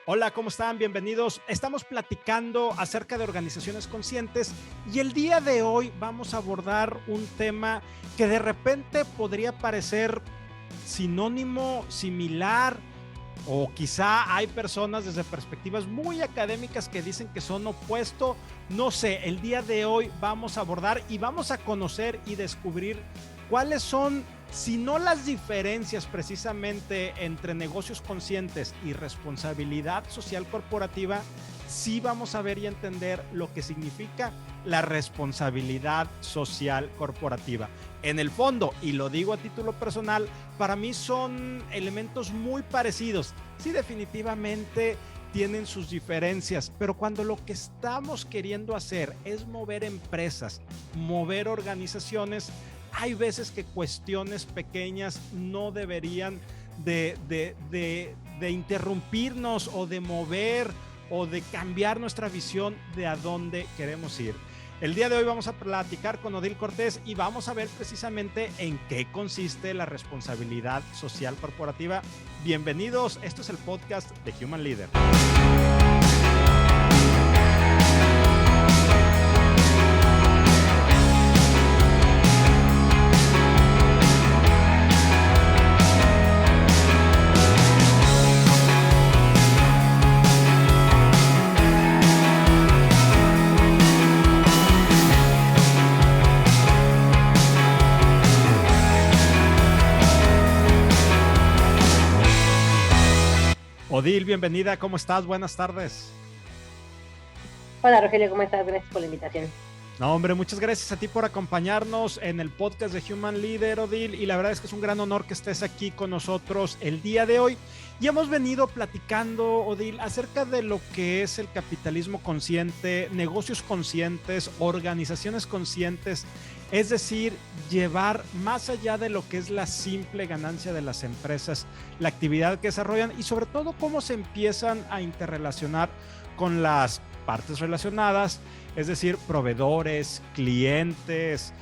Hola, ¿cómo están? Bienvenidos. Estamos platicando acerca de organizaciones conscientes y el día de hoy vamos a abordar un tema que de repente podría parecer sinónimo, similar, o quizá hay personas desde perspectivas muy académicas que dicen que son opuesto. No sé, el día de hoy vamos a abordar y vamos a conocer y descubrir cuáles son, si no las diferencias precisamente entre negocios conscientes y responsabilidad social corporativa, sí vamos a ver y entender lo que significa la responsabilidad social corporativa. En el fondo, y lo digo a título personal, para mí son elementos muy parecidos. Sí, definitivamente tienen sus diferencias, pero cuando lo que estamos queriendo hacer es mover empresas, mover organizaciones, hay veces que cuestiones pequeñas no deberían de interrumpirnos o de mover o de cambiar nuestra visión de a dónde queremos ir. El día de hoy vamos a platicar con Odil Cortés y vamos a ver precisamente en qué consiste la responsabilidad social corporativa. Bienvenidos, esto es el podcast de Human Leader. Odil, bienvenida, ¿cómo estás? Buenas tardes. Hola Rogelio, ¿cómo estás? Gracias por la invitación. No, hombre, muchas gracias a ti por acompañarnos en el podcast de Human Leader, Odil, y la verdad es que es un gran honor que estés aquí con nosotros el día de hoy. Y hemos venido platicando, Odil, acerca de lo que es el capitalismo consciente, negocios conscientes, organizaciones conscientes, es decir, llevar más allá de lo que es la simple ganancia de las empresas, la actividad que desarrollan y sobre todo cómo se empiezan a interrelacionar con las partes relacionadas, es decir, proveedores, clientes,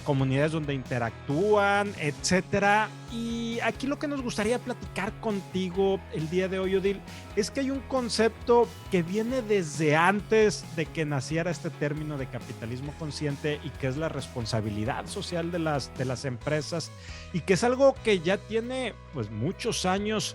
comunidades donde interactúan, etcétera. Y aquí lo que nos gustaría platicar contigo el día de hoy, Odil, es que hay un concepto que viene desde antes de que naciera este término de capitalismo consciente y que es la responsabilidad social de las empresas y que es algo que ya tiene pues muchos años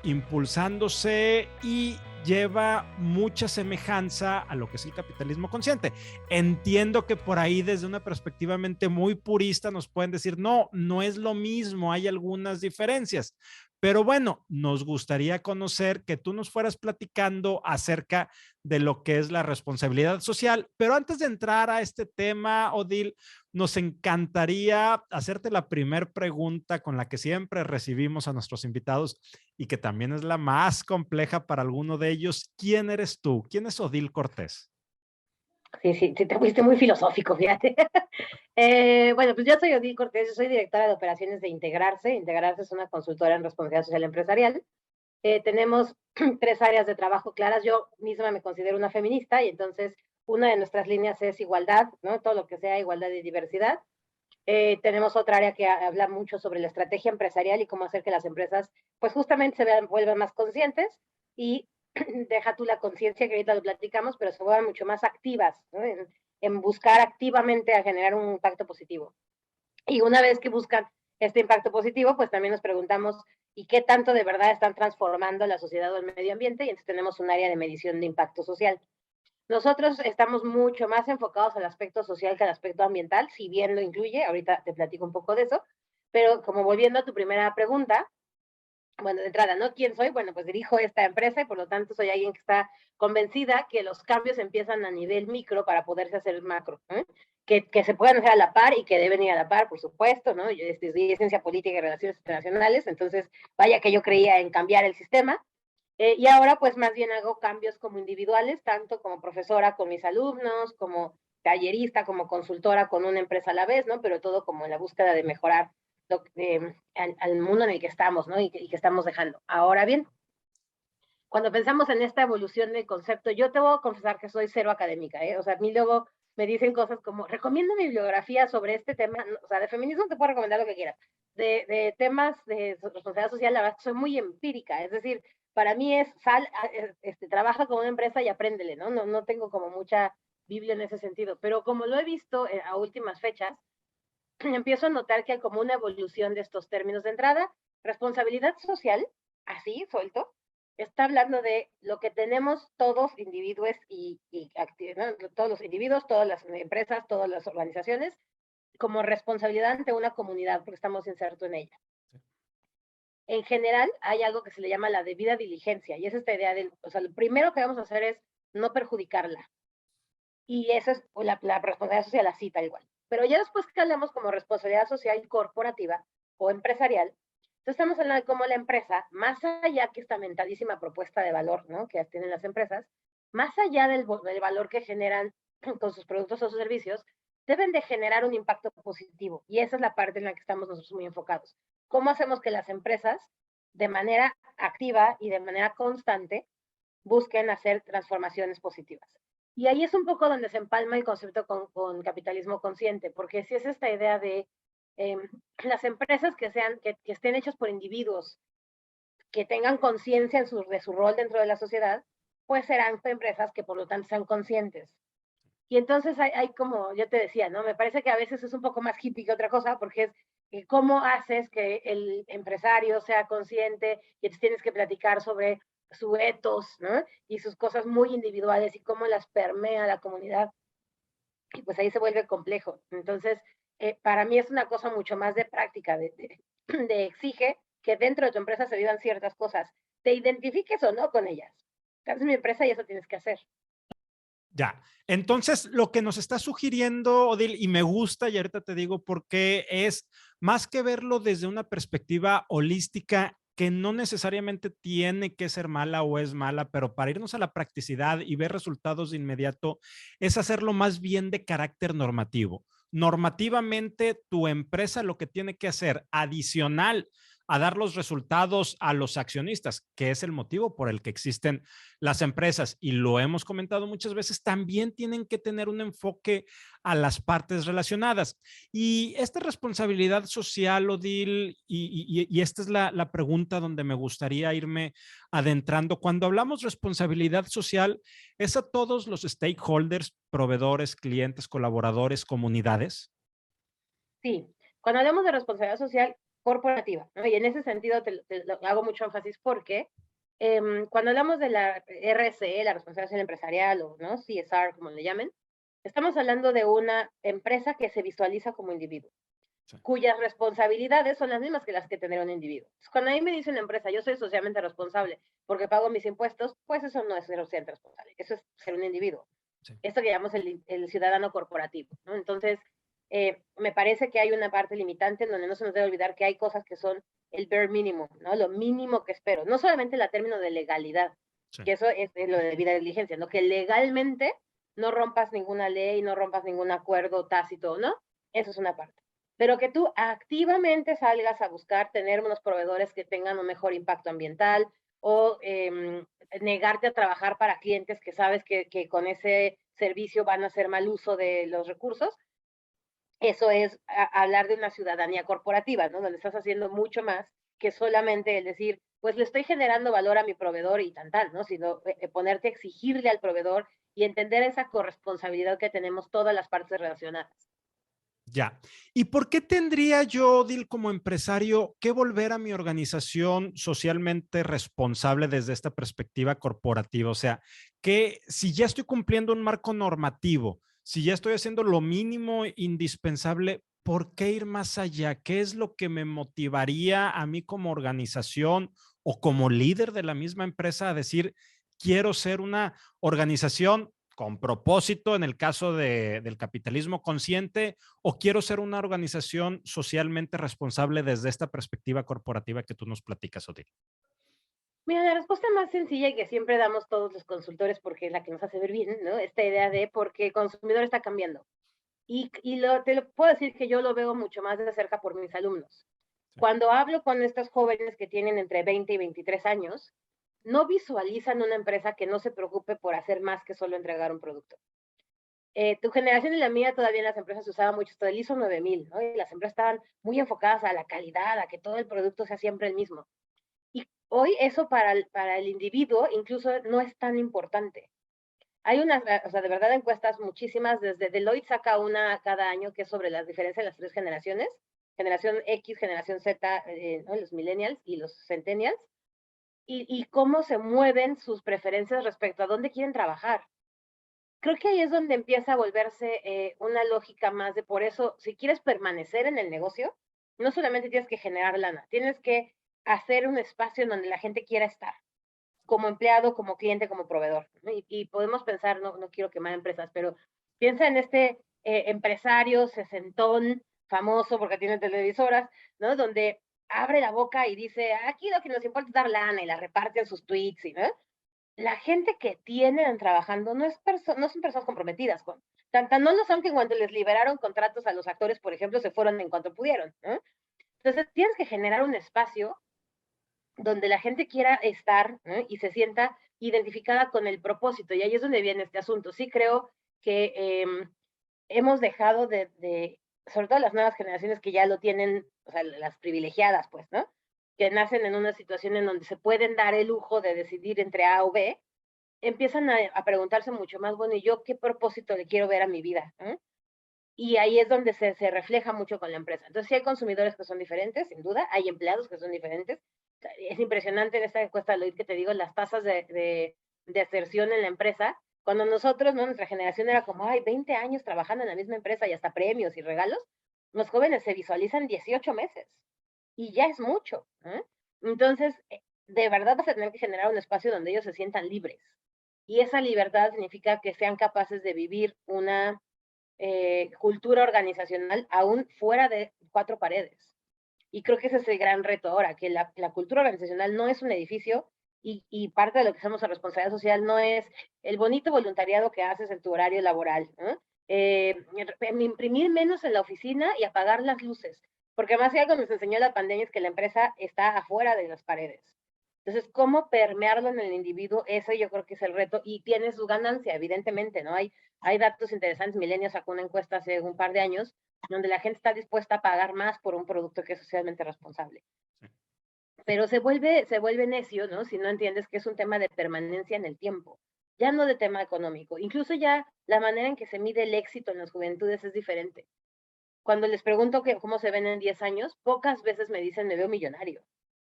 impulsándose y lleva mucha semejanza a lo que es el capitalismo consciente. Entiendo que por ahí desde una perspectiva muy purista nos pueden decir, no, no es lo mismo, hay algunas diferencias. Pero bueno, nos gustaría conocer que tú nos fueras platicando acerca de lo que es la responsabilidad social. Pero antes de entrar a este tema, Odil, nos encantaría hacerte la primera pregunta con la que siempre recibimos a nuestros invitados y que también es la más compleja para alguno de ellos. ¿Quién eres tú? ¿Quién es Odil Cortés? Sí, te fuiste muy filosófico, fíjate. Bueno, pues yo soy Odil Cortés, yo soy directora de operaciones de Integrarse. Integrarse es una consultora en responsabilidad social empresarial. Tenemos tres áreas de trabajo claras. Yo misma me considero una feminista y entonces una de nuestras líneas es igualdad, ¿no? Todo lo que sea igualdad y diversidad. Tenemos otra área que habla mucho sobre la estrategia empresarial y cómo hacer que las empresas, pues justamente vuelvan más conscientes y deja tú la conciencia que ahorita lo platicamos, pero se vuelvan mucho más activas, ¿no? En buscar activamente a generar un impacto positivo. Y una vez que buscan este impacto positivo, pues también nos preguntamos, ¿y qué tanto de verdad están transformando la sociedad o el medio ambiente? Y entonces tenemos un área de medición de impacto social. Nosotros estamos mucho más enfocados al aspecto social que al aspecto ambiental, si bien lo incluye, ahorita te platico un poco de eso, pero como volviendo a tu primera pregunta, bueno, de entrada, ¿no? ¿Quién soy? Bueno, pues dirijo esta empresa y por lo tanto soy alguien que está convencida que los cambios empiezan a nivel micro para poderse hacer macro, ¿eh? Que se puedan hacer a la par y que deben ir a la par, por supuesto, ¿no? Yo estudié ciencia política y relaciones internacionales, entonces vaya que yo creía en cambiar el sistema, y ahora pues más bien hago cambios como individuales, tanto como profesora con mis alumnos, como tallerista, como consultora con una empresa a la vez, ¿no? Pero todo como en la búsqueda de mejorar al mundo en el que estamos, ¿no? Y que estamos dejando. Ahora bien, cuando pensamos en esta evolución del concepto, yo te voy a confesar que soy cero académica, ¿eh? O sea, a mí luego me dicen cosas como, recomiendo mi bibliografía sobre este tema, o sea, de feminismo te puedo recomendar lo que quieras, de temas de responsabilidad social, la verdad, soy muy empírica, es decir, para mí es, trabaja como una empresa y apréndele, ¿no? No tengo como mucha Biblia en ese sentido, pero como lo he visto a últimas fechas, empiezo a notar que hay como una evolución de estos términos de entrada. Responsabilidad social, así, suelto, está hablando de lo que tenemos todos individuos ¿no? Todos los individuos, todas las empresas, todas las organizaciones, como responsabilidad ante una comunidad, porque estamos insertos en ella. En general, hay algo que se le llama la debida diligencia, y es esta idea de, o sea, lo primero que vamos a hacer es no perjudicarla. Y esa es la responsabilidad social así, tal igual. Pero ya después que hablamos como responsabilidad social corporativa o empresarial, entonces estamos hablando de cómo la empresa, más allá que esta mentalísima propuesta de valor, ¿no?, que tienen las empresas, más allá del valor que generan con sus productos o sus servicios, deben de generar un impacto positivo. Y esa es la parte en la que estamos nosotros muy enfocados. ¿Cómo hacemos que las empresas, de manera activa y de manera constante, busquen hacer transformaciones positivas? Y ahí es un poco donde se empalma el concepto con capitalismo consciente, porque si es esta idea de las empresas que estén hechas por individuos, que tengan conciencia de su rol dentro de la sociedad, pues serán empresas que por lo tanto sean conscientes. Y entonces hay como, yo te decía, ¿no? Me parece que a veces es un poco más hippie que otra cosa, porque es cómo haces que el empresario sea consciente y entonces tienes que platicar sobre su ethos, ¿no? Y sus cosas muy individuales y cómo las permea la comunidad. Y pues ahí se vuelve complejo. Entonces, para mí es una cosa mucho más de práctica, de exige que dentro de tu empresa se vivan ciertas cosas, te identifiques o no con ellas. Estás en mi empresa y eso tienes que hacer. Ya. Entonces, lo que nos está sugiriendo, Odil, y me gusta, y ahorita te digo por qué, es más que verlo desde una perspectiva holística, que no necesariamente tiene que ser mala o es mala, pero para irnos a la practicidad y ver resultados de inmediato, es hacerlo más bien de carácter normativo. Normativamente, tu empresa lo que tiene que hacer adicional a dar los resultados a los accionistas, que es el motivo por el que existen las empresas, y lo hemos comentado muchas veces, también tienen que tener un enfoque a las partes relacionadas. Y esta responsabilidad social, Odil, y esta es la pregunta donde me gustaría irme adentrando. Cuando hablamos responsabilidad social, ¿es a todos los stakeholders, proveedores, clientes, colaboradores, comunidades? Sí, cuando hablamos de responsabilidad social corporativa, ¿no? Y en ese sentido hago mucho énfasis porque cuando hablamos de la RSE, la responsabilidad social empresarial o ¿no? CSR, como le llamen, estamos hablando de una empresa que se visualiza como individuo, sí, cuyas responsabilidades son las mismas que las que tendría un individuo. Entonces, cuando a mí me dice una empresa, yo soy socialmente responsable porque pago mis impuestos, pues eso no es ser socialmente responsable, eso es ser un individuo. Sí. Esto que llamamos el ciudadano corporativo, ¿no? Entonces, me parece que hay una parte limitante en donde no se nos debe olvidar que hay cosas que son el bare minimum, ¿no? Lo mínimo que espero. No solamente el término de legalidad, sí, que eso es lo de debida diligencia, ¿no? Que legalmente no rompas ninguna ley, no rompas ningún acuerdo tácito, ¿no? Eso es una parte. Pero que tú activamente salgas a buscar tener unos proveedores que tengan un mejor impacto ambiental o negarte a trabajar para clientes que sabes que con ese servicio van a hacer mal uso de los recursos. Eso es hablar de una ciudadanía corporativa, ¿no? Donde estás haciendo mucho más que solamente el decir, pues le estoy generando valor a mi proveedor y tan, ¿no? Sino ponerte a exigirle al proveedor y entender esa corresponsabilidad que tenemos todas las partes relacionadas. Ya. ¿Y por qué tendría yo, Odil, como empresario, que volver a mi organización socialmente responsable desde esta perspectiva corporativa? O sea, que si ya estoy cumpliendo un marco normativo, si ya estoy haciendo lo mínimo indispensable, ¿por qué ir más allá? ¿Qué es lo que me motivaría a mí como organización o como líder de la misma empresa a decir, quiero ser una organización con propósito en el caso del capitalismo consciente, o quiero ser una organización socialmente responsable desde esta perspectiva corporativa que tú nos platicas, Odil? Mira, la respuesta más sencilla y que siempre damos todos los consultores porque es la que nos hace ver bien, ¿no? Esta idea de porque el consumidor está cambiando. Te lo puedo decir que yo lo veo mucho más de cerca por mis alumnos. Sí. Cuando hablo con estos jóvenes que tienen entre 20 y 23 años, no visualizan una empresa que no se preocupe por hacer más que solo entregar un producto. Tu generación y la mía todavía en las empresas se usaba mucho esto del ISO 9000, ¿no? Y las empresas estaban muy enfocadas a la calidad, a que todo el producto sea siempre el mismo. Y Hoy eso para el individuo incluso no es tan importante. Hay unas, o sea, de verdad encuestas muchísimas, desde Deloitte saca una cada año que es sobre las diferencias de las tres generaciones, generación X, generación Z, ¿no? Los millennials y los centennials, y cómo se mueven sus preferencias respecto a dónde quieren trabajar. Creo que ahí es donde empieza a volverse una lógica más de por eso, si quieres permanecer en el negocio, no solamente tienes que generar lana, tienes que hacer un espacio en donde la gente quiera estar, como empleado, como cliente, como proveedor, ¿no? Y podemos pensar, no quiero quemar empresas, pero piensa en este empresario sesentón, famoso porque tiene televisoras, ¿no? Donde abre la boca y dice, aquí lo que nos importa es dar lana y la reparte en sus tweets, ¿no? La gente que tienen trabajando no son personas comprometidas con. Tan no lo son que en cuanto les liberaron contratos a los actores, por ejemplo, se fueron en cuanto pudieron, ¿no? Entonces tienes que generar un espacio donde la gente quiera estar, ¿no? Y se sienta identificada con el propósito. Y ahí es donde viene este asunto. Sí creo que hemos dejado sobre todo las nuevas generaciones que ya lo tienen, o sea, las privilegiadas, pues, ¿no? Que nacen en una situación en donde se pueden dar el lujo de decidir entre A o B, empiezan a preguntarse mucho más, bueno, ¿y yo qué propósito le quiero ver a mi vida? ¿Eh? Y ahí es donde se refleja mucho con la empresa. Entonces, sí hay consumidores que son diferentes, sin duda, hay empleados que son diferentes. Es impresionante en esta encuesta de Lloyd que te digo las tasas de aserción en la empresa. Cuando nosotros, ¿no? Nuestra generación era como, ay, 20 años trabajando en la misma empresa y hasta premios y regalos, los jóvenes se visualizan 18 meses y ya es mucho. ¿Eh? Entonces, de verdad vas a tener que generar un espacio donde ellos se sientan libres. Y esa libertad significa que sean capaces de vivir una cultura organizacional aún fuera de cuatro paredes. Y creo que ese es el gran reto ahora, que la cultura organizacional no es un edificio y parte de lo que hacemos en responsabilidad social no es el bonito voluntariado que haces en tu horario laboral. ¿No? Imprimir menos en la oficina y apagar las luces. Porque más allá que nos enseñó la pandemia es que la empresa está afuera de las paredes. Entonces, ¿cómo permearlo en el individuo? Eso yo creo que es el reto y tiene su ganancia, evidentemente, ¿no? Hay datos interesantes. Milenio sacó una encuesta hace un par de años donde la gente está dispuesta a pagar más por un producto que es socialmente responsable. Pero se vuelve necio, ¿no? Si no entiendes que es un tema de permanencia en el tiempo, ya no de tema económico. Incluso ya la manera en que se mide el éxito en las juventudes es diferente. Cuando les pregunto cómo se ven en 10 años, pocas veces me dicen me veo millonario.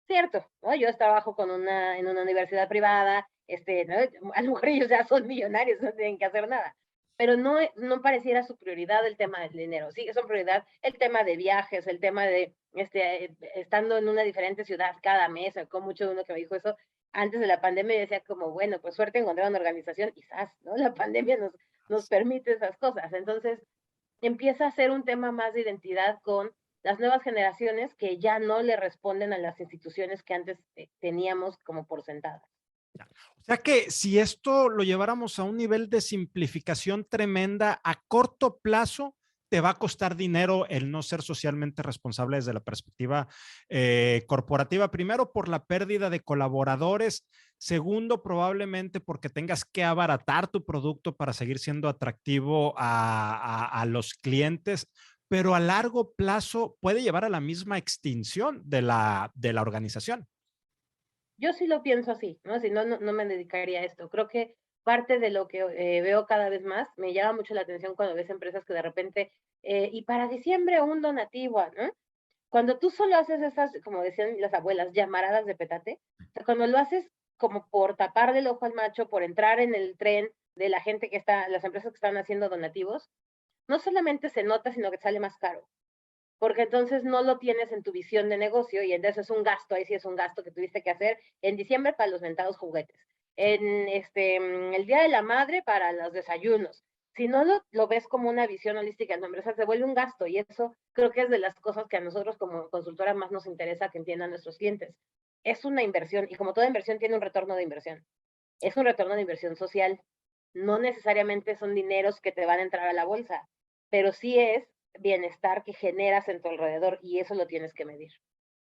Cierto, ¿no? Yo trabajo en una universidad privada, ¿no? A lo mejor ellos ya son millonarios, no tienen que hacer nada. Pero no pareciera su prioridad el tema del dinero. Sí, es su prioridad el tema de viajes, el tema de estando en una diferente ciudad cada mes. Con mucho de uno que me dijo eso antes de la pandemia, decía como, bueno, pues suerte encontrar una organización, quizás, ¿no? La pandemia nos permite esas cosas. Entonces, empieza a ser un tema más de identidad con las nuevas generaciones que ya no le responden a las instituciones que antes teníamos como por sentadas. O sea que si esto lo lleváramos a un nivel de simplificación tremenda, a corto plazo te va a costar dinero el no ser socialmente responsable desde la perspectiva corporativa. Primero, por la pérdida de colaboradores. Segundo, probablemente porque tengas que abaratar tu producto para seguir siendo atractivo a los clientes, pero a largo plazo puede llevar a la misma extinción de la organización. Yo sí lo pienso así, ¿no? Si no me dedicaría a esto. Creo que parte de lo que veo cada vez más, me llama mucho la atención cuando ves empresas que de repente, y para diciembre un donativo, ¿no? Cuando tú solo haces esas, como decían las abuelas, llamaradas de petate, o sea, cuando lo haces como por taparle el ojo al macho, por entrar en el tren de la gente que está, las empresas que están haciendo donativos, no solamente se nota, sino que sale más caro. Porque entonces no lo tienes en tu visión de negocio y entonces es un gasto, ahí sí es un gasto que tuviste que hacer en diciembre para los mentados juguetes, en el Día de la Madre para los desayunos. Si no lo ves como una visión holística en tu empresa, se vuelve un gasto y eso creo que es de las cosas que a nosotros como consultora más nos interesa que entiendan nuestros clientes. Es una inversión y como toda inversión tiene un retorno de inversión. Es un retorno de inversión social. No necesariamente son dineros que te van a entrar a la bolsa, pero sí es bienestar que generas en tu alrededor y eso lo tienes que medir.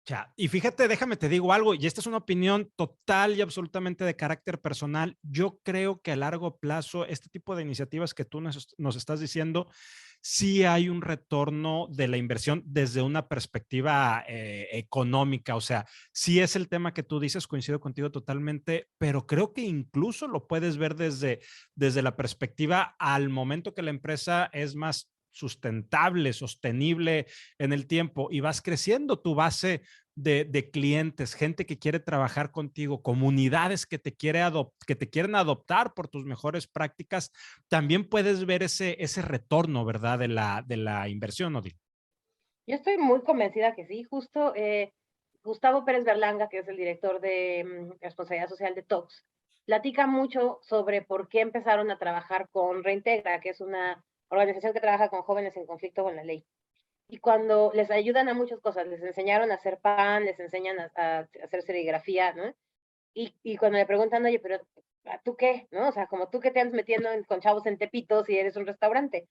Ya, y fíjate, déjame te digo algo, y esta es una opinión total y absolutamente de carácter personal. Yo creo que a largo plazo, este tipo de iniciativas que tú nos estás diciendo sí hay un retorno de la inversión desde una perspectiva económica. O sea, sí es el tema que tú dices, coincido contigo totalmente, pero creo que incluso lo puedes ver desde la perspectiva al momento que la empresa es más sustentable, sostenible en el tiempo y vas creciendo tu base de clientes, gente que quiere trabajar contigo, comunidades que que te quieren adoptar por tus mejores prácticas, también puedes ver ese retorno, ¿verdad? De la inversión, Odil. Yo estoy muy convencida que sí, justo Gustavo Pérez Berlanga, que es el director de responsabilidad social de TOX, platica mucho sobre por qué empezaron a trabajar con Reintegra, que es una organización que trabaja con jóvenes en conflicto con la ley. Y cuando les ayudan a muchas cosas, les enseñaron a hacer pan, les enseñan a hacer serigrafía, ¿no? Y cuando le preguntan, oye, pero ¿tú qué? ¿No? O sea, como tú que te andas metiendo con chavos en Tepito si eres un restaurante.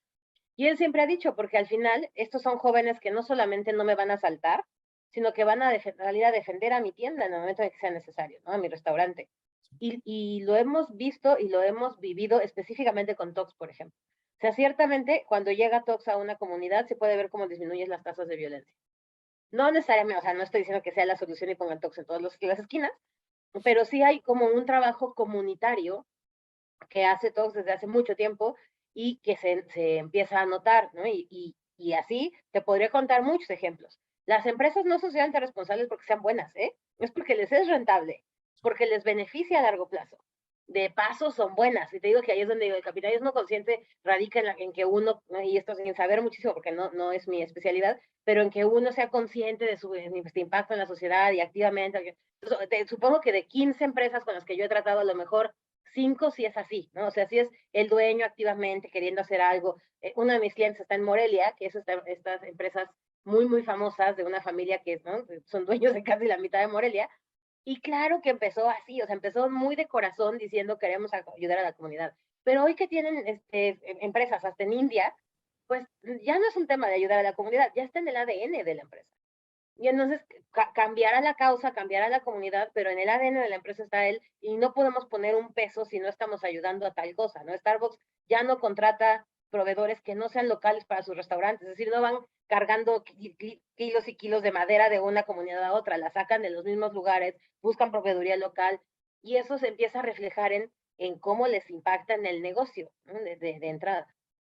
Y él siempre ha dicho, porque al final estos son jóvenes que no solamente no me van a asaltar, sino que van a salir a defender a mi tienda en el momento en que sea necesario, ¿no? A mi restaurante. Y lo hemos visto y lo hemos vivido específicamente con Tox, por ejemplo. O sea, ciertamente cuando llega Tox a una comunidad se puede ver cómo disminuyen las tasas de violencia. No necesariamente, o sea, no estoy diciendo que sea la solución y pongan Tox en todas las esquinas, pero sí hay como un trabajo comunitario que hace Tox desde hace mucho tiempo y que se empieza a notar, ¿no? Y así te podría contar muchos ejemplos. Las empresas no son socialmente responsables porque sean buenas, ¿eh? Es porque les es rentable, porque les beneficia a largo plazo. De paso son buenas. Y te digo que ahí es donde digo, el capitalismo consciente radica en que uno, ¿no? Y esto sin saber muchísimo porque no es mi especialidad, pero en que uno sea consciente de su impacto en la sociedad y activamente. Supongo que de 15 empresas con las que yo he tratado, a lo mejor 5 sí es así, ¿no? O sea, sí es el dueño activamente queriendo hacer algo. Uno de mis clientes está en Morelia, que es estas empresas muy famosas de una familia que, ¿no? Son dueños de casi la mitad de Morelia. Y claro que empezó así, o sea, empezó muy de corazón diciendo queremos ayudar a la comunidad. Pero hoy que tienen empresas hasta en India, pues ya no es un tema de ayudar a la comunidad, ya está en el ADN de la empresa. Y entonces cambiar a la causa, cambiar a la comunidad, pero en el ADN de la empresa está él y no podemos poner un peso si no estamos ayudando a tal cosa, ¿no? Starbucks ya no contrata proveedores que no sean locales para sus restaurantes, es decir, no van cargando kilos y kilos de madera de una comunidad a otra, la sacan de los mismos lugares, buscan proveeduría local y eso se empieza a reflejar en cómo les impacta en el negocio, ¿no? de entrada.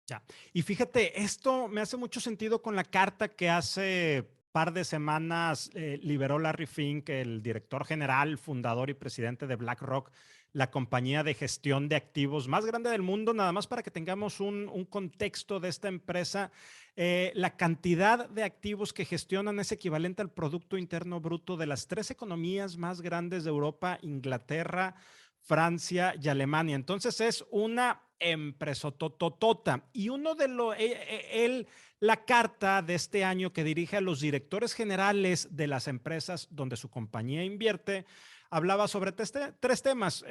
Ya. Y fíjate, esto me hace mucho sentido con la carta que hace par de semanas liberó Larry Fink, el director general, fundador y presidente de BlackRock, la compañía de gestión de activos más grande del mundo. Nada más para que tengamos un contexto de esta empresa, la cantidad de activos que gestionan es equivalente al Producto Interno Bruto de las 3 economías más grandes de Europa: Inglaterra, Francia y Alemania. Entonces es una empresa tototota. Y uno de los, la carta de este año que dirige a los directores generales de las empresas donde su compañía invierte, hablaba sobre tres temas.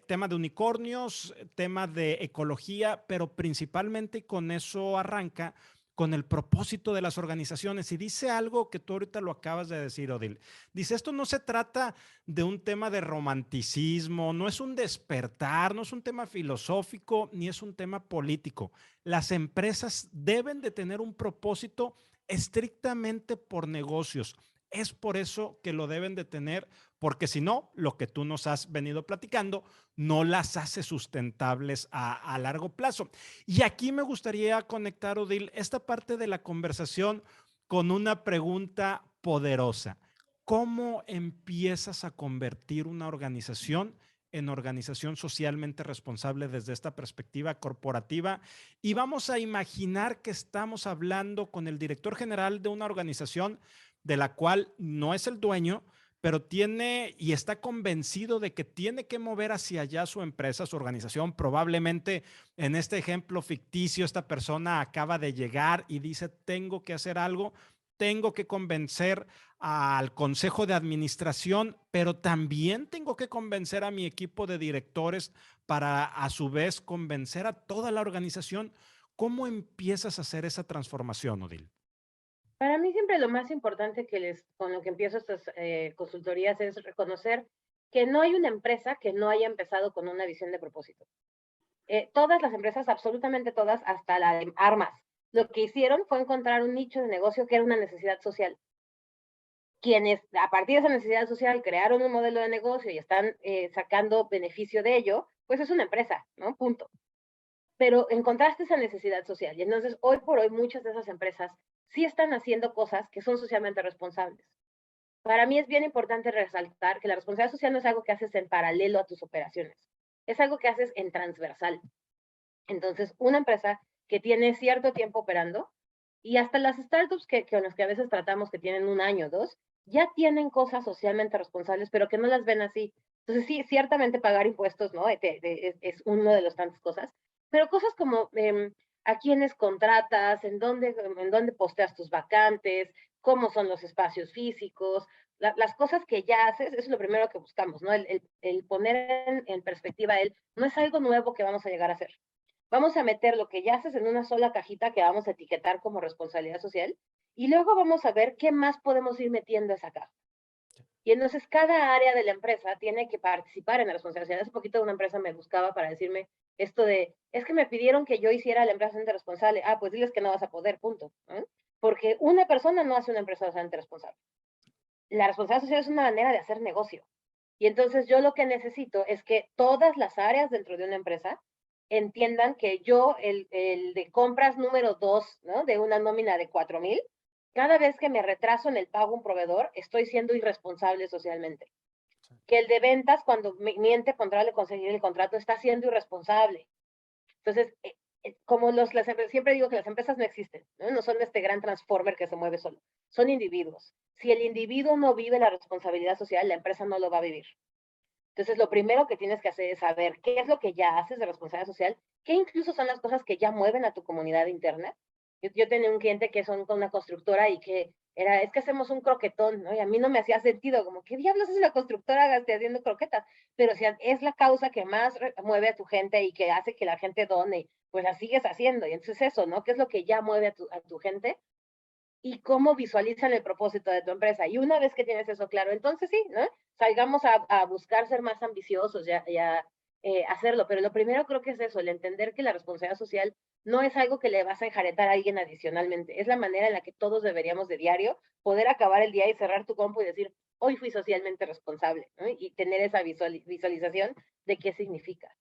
Tema de unicornios, tema de ecología, pero principalmente, y con eso arranca, con el propósito de las organizaciones. Y dice algo que tú ahorita lo acabas de decir, Odil. Dice, esto no se trata de un tema de romanticismo, no es un despertar, no es un tema filosófico, ni es un tema político. Las empresas deben de tener un propósito estrictamente por negocios. Es por eso que lo deben de tener, porque si no, lo que tú nos has venido platicando no las hace sustentables a largo plazo. Y aquí me gustaría conectar, Odil, esta parte de la conversación con una pregunta poderosa. ¿Cómo empiezas a convertir una organización en organización socialmente responsable desde esta perspectiva corporativa? Y vamos a imaginar que estamos hablando con el director general de una organización de la cual no es el dueño, pero tiene y está convencido de que tiene que mover hacia allá su empresa, su organización. Probablemente en este ejemplo ficticio, esta persona acaba de llegar y dice, tengo que hacer algo, tengo que convencer al consejo de administración, pero también tengo que convencer a mi equipo de directores para a su vez convencer a toda la organización. ¿Cómo empiezas a hacer esa transformación, Odil? Para mí siempre lo más importante con lo que empiezo estas consultorías es reconocer que no hay una empresa que no haya empezado con una visión de propósito. todas las empresas, absolutamente todas, hasta la de armas, lo que hicieron fue encontrar un nicho de negocio que era una necesidad social. Quienes a partir de esa necesidad social crearon un modelo de negocio y están sacando beneficio de ello, pues es una empresa, ¿no? Punto. Pero encontraste esa necesidad social y entonces hoy por hoy muchas de esas empresas sí están haciendo cosas que son socialmente responsables. Para mí es bien importante resaltar que la responsabilidad social no es algo que haces en paralelo a tus operaciones, es algo que haces en transversal. Entonces, una empresa que tiene cierto tiempo operando, y hasta las startups con las que a veces tratamos que tienen un año o dos, ya tienen cosas socialmente responsables, pero que no las ven así. Entonces, sí, ciertamente pagar impuestos, ¿no? Es uno de las tantas cosas, pero cosas como a quiénes contratas, en dónde posteas tus vacantes, cómo son los espacios físicos, las cosas que ya haces, eso es lo primero que buscamos, ¿no? El poner en perspectiva no es algo nuevo que vamos a llegar a hacer. Vamos a meter lo que ya haces en una sola cajita que vamos a etiquetar como responsabilidad social y luego vamos a ver qué más podemos ir metiendo a esa caja. Y entonces cada área de la empresa tiene que participar en la responsabilidad. Hace poquito una empresa me buscaba para decirme esto de, es que me pidieron que yo hiciera la empresa socialmente responsable. Ah, pues diles que no vas a poder, punto. ¿Eh? Porque una persona no hace una empresa socialmente responsable. La responsabilidad social es una manera de hacer negocio. Y entonces yo lo que necesito es que todas las áreas dentro de una empresa entiendan que yo, el de compras número 2, ¿no? De una nómina de 4,000, cada vez que me retraso en el pago a un proveedor, estoy siendo irresponsable socialmente. Que el de ventas, cuando miente con tal de conseguir el contrato, está siendo irresponsable. Entonces, como siempre digo que las empresas no existen, ¿no? No son este gran transformer que se mueve solo, son individuos. Si el individuo no vive la responsabilidad social, la empresa no lo va a vivir. Entonces, lo primero que tienes que hacer es saber qué es lo que ya haces de responsabilidad social, qué incluso son las cosas que ya mueven a tu comunidad interna. Yo tenía un cliente que son con una constructora y que es que hacemos un croquetón, ¿no? Y a mí no me hacía sentido, como, ¿qué diablos es la constructora haciendo croquetas? Pero si es la causa que más mueve a tu gente y que hace que la gente done, pues la sigues haciendo. Y entonces eso, ¿no? ¿Qué es lo que ya mueve a tu gente? Y cómo visualizan el propósito de tu empresa. Y una vez que tienes eso claro, entonces sí, ¿no? Salgamos a buscar ser más ambiciosos y a hacerlo. Pero lo primero creo que es eso, el entender que la responsabilidad social no es algo que le vas a enjaretar a alguien adicionalmente. Es la manera en la que todos deberíamos de diario poder acabar el día y cerrar tu compu y decir, hoy fui socialmente responsable, ¿no? Y tener esa visualización de qué significa.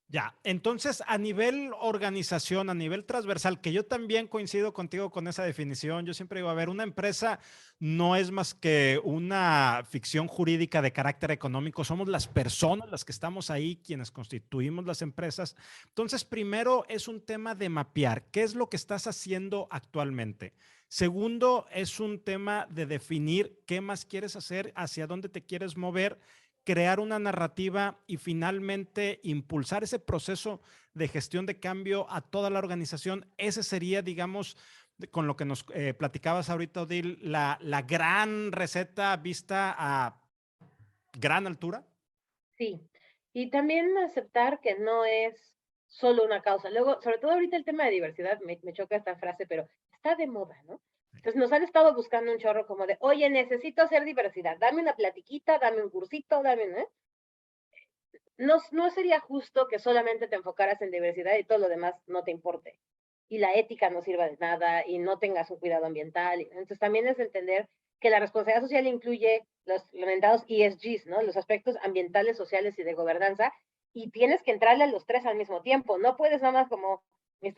Ya, entonces a nivel organización, a nivel transversal, que yo también coincido contigo con esa definición, yo siempre digo, a ver, una empresa no es más que una ficción jurídica de carácter económico, somos las personas las que estamos ahí, quienes constituimos las empresas. Entonces, primero es un tema de mapear, ¿qué es lo que estás haciendo actualmente? Segundo, es un tema de definir qué más quieres hacer, hacia dónde te quieres mover, crear una narrativa y finalmente impulsar ese proceso de gestión de cambio a toda la organización. Ese sería, digamos, con lo que nos platicabas ahorita, Odil, la gran receta vista a gran altura. Sí, y también aceptar que no es solo una causa. Luego, sobre todo ahorita el tema de diversidad, me choca esta frase, pero está de moda, ¿no? Entonces nos han estado buscando un chorro como de, oye, necesito hacer diversidad, dame una platiquita, dame un cursito, dame, ¿no? No sería justo que solamente te enfocaras en diversidad y todo lo demás no te importe. Y la ética no sirva de nada y no tengas un cuidado ambiental. Entonces también es entender que la responsabilidad social incluye los lamentados ESGs, ¿no? Los aspectos ambientales, sociales y de gobernanza, y tienes que entrarle a los tres al mismo tiempo. No puedes nada más como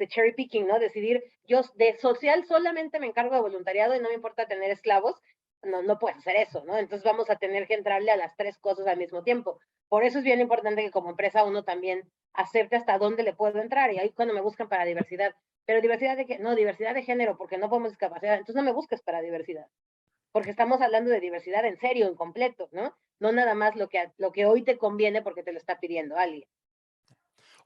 cherry picking, ¿no? Decidir, yo de social solamente me encargo de voluntariado y no me importa tener esclavos. No puedes hacer eso, ¿no? Entonces vamos a tener que entrarle a las tres cosas al mismo tiempo. Por eso es bien importante que como empresa uno también acepte hasta dónde le puedo entrar. Y ahí cuando me buscan para diversidad, pero diversidad de qué? No, diversidad de género, porque no podemos discapacidad. Entonces no me busques para diversidad, porque estamos hablando de diversidad en serio, en completo, ¿no? No nada más lo que hoy te conviene porque te lo está pidiendo alguien.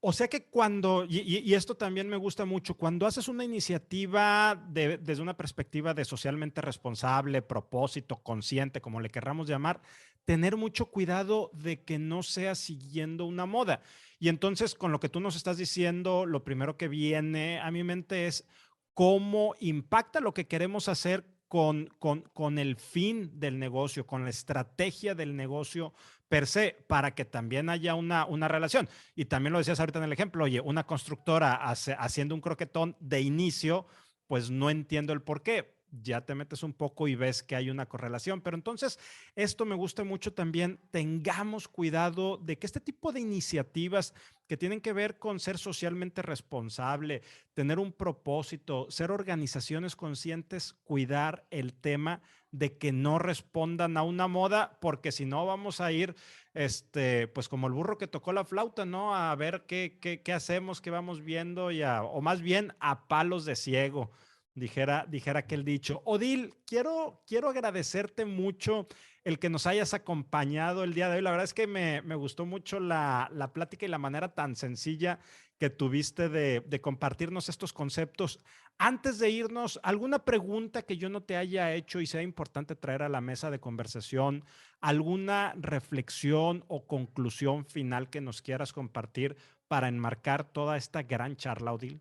O sea que cuando, y esto también me gusta mucho, cuando haces una iniciativa desde una perspectiva de socialmente responsable, propósito, consciente, como le querramos llamar, tener mucho cuidado de que no sea siguiendo una moda. Y entonces, con lo que tú nos estás diciendo, lo primero que viene a mi mente es cómo impacta lo que queremos hacer con el fin del negocio, con la estrategia del negocio per se, para que también haya una relación. Y también lo decías ahorita en el ejemplo, oye, una constructora haciendo un croquetón de inicio, pues no entiendo el por qué. Ya te metes un poco y ves que hay una correlación. Pero entonces, esto me gusta mucho también, tengamos cuidado de que este tipo de iniciativas que tienen que ver con ser socialmente responsable, tener un propósito, ser organizaciones conscientes, cuidar el tema de que no respondan a una moda, porque si no vamos a ir, pues como el burro que tocó la flauta, ¿no? A ver qué hacemos, qué vamos viendo, o más bien a palos de ciego, dijera aquel dicho. Odil, quiero agradecerte mucho el que nos hayas acompañado el día de hoy. La verdad es que me gustó mucho la plática y la manera tan sencilla que tuviste de compartirnos estos conceptos. Antes de irnos, ¿alguna pregunta que yo no te haya hecho y sea importante traer a la mesa de conversación? ¿Alguna reflexión o conclusión final que nos quieras compartir para enmarcar toda esta gran charla, Odil?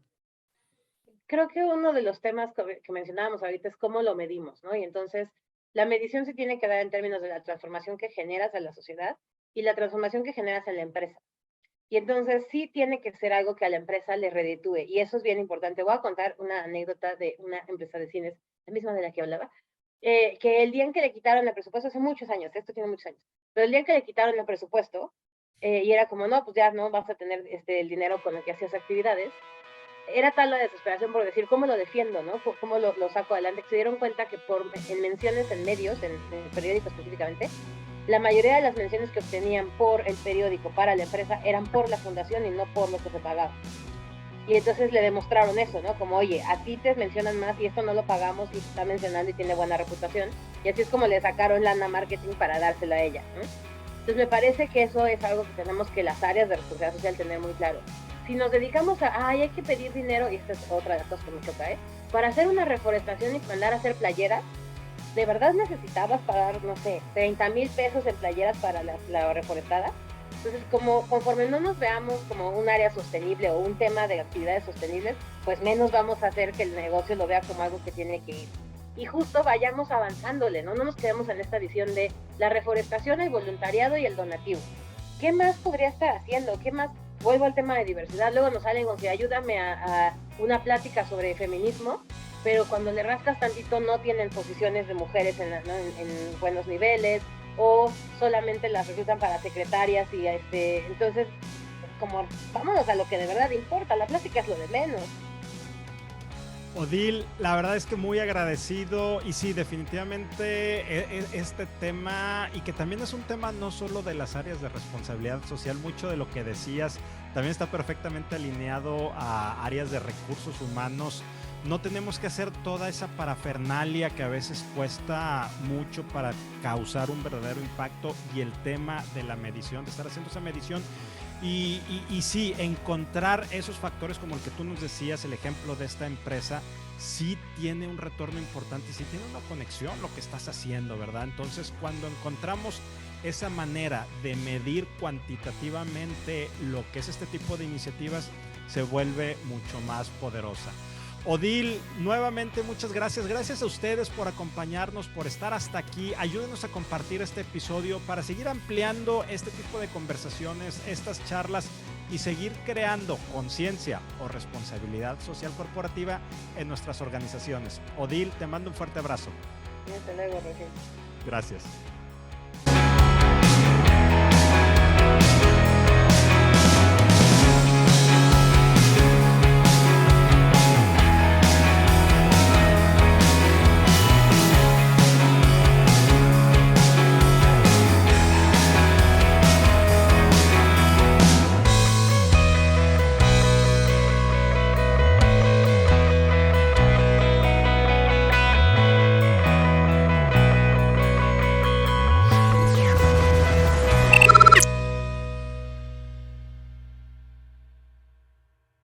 Creo que uno de los temas que mencionábamos ahorita es cómo lo medimos, ¿no? Y entonces, la medición se tiene que dar en términos de la transformación que generas a la sociedad y la transformación que generas en la empresa. Y entonces sí tiene que ser algo que a la empresa le reditúe. Y eso es bien importante. Voy a contar una anécdota de una empresa de cines, la misma de la que hablaba, que el día en que le quitaron el presupuesto, hace muchos años, esto tiene muchos años, pero el día en que le quitaron el presupuesto, y era como, no, pues ya no vas a tener el dinero con el que hacías actividades, era tal la desesperación por decir, ¿cómo lo defiendo, no? ¿Cómo lo saco adelante? Que se dieron cuenta que en menciones en medios, en periódicos específicamente, la mayoría de las menciones que obtenían por el periódico para la empresa eran por la fundación y no por lo que se pagaba. Y entonces le demostraron eso, ¿no? Como, oye, a ti te mencionan más y esto no lo pagamos y se está mencionando y tiene buena reputación. Y así es como le sacaron lana marketing para dársela a ella, ¿no? Entonces me parece que eso es algo que tenemos que las áreas de responsabilidad social tener muy claro. Si nos dedicamos hay que pedir dinero, y esta es otra de las cosas que me choca, para hacer una reforestación y mandar a hacer playeras, ¿de verdad necesitabas pagar, no sé, 30,000 pesos en playeras para la reforestada? Entonces, conforme no nos veamos como un área sostenible o un tema de actividades sostenibles, pues menos vamos a hacer que el negocio lo vea como algo que tiene que ir. Y justo vayamos avanzándole, ¿no? No nos quedemos en esta visión de la reforestación, el voluntariado y el donativo. ¿Qué más podría estar haciendo? ¿Qué más? Vuelvo al tema de diversidad. Luego nos salen con que ayúdame a una plática sobre feminismo, pero cuando le rascas tantito no tienen posiciones de mujeres en buenos niveles, o solamente las reclutan para secretarias y entonces como vámonos a lo que de verdad importa, la plática es lo de menos. Odil, la verdad es que muy agradecido y sí, definitivamente este tema, y que también es un tema no solo de las áreas de responsabilidad social, mucho de lo que decías también está perfectamente alineado a áreas de recursos humanos. No tenemos que hacer toda esa parafernalia que a veces cuesta mucho para causar un verdadero impacto, y el tema de la medición, de estar haciendo esa medición y sí, encontrar esos factores como el que tú nos decías, el ejemplo de esta empresa, sí tiene un retorno importante, sí tiene una conexión lo que estás haciendo, ¿verdad? Entonces, cuando encontramos esa manera de medir cuantitativamente lo que es este tipo de iniciativas, se vuelve mucho más poderosa. Odil, nuevamente muchas gracias. Gracias a ustedes por acompañarnos, por estar hasta aquí. Ayúdenos a compartir este episodio para seguir ampliando este tipo de conversaciones, estas charlas, y seguir creando conciencia o responsabilidad social corporativa en nuestras organizaciones. Odil, te mando un fuerte abrazo. Hasta luego, Rogelio. Gracias.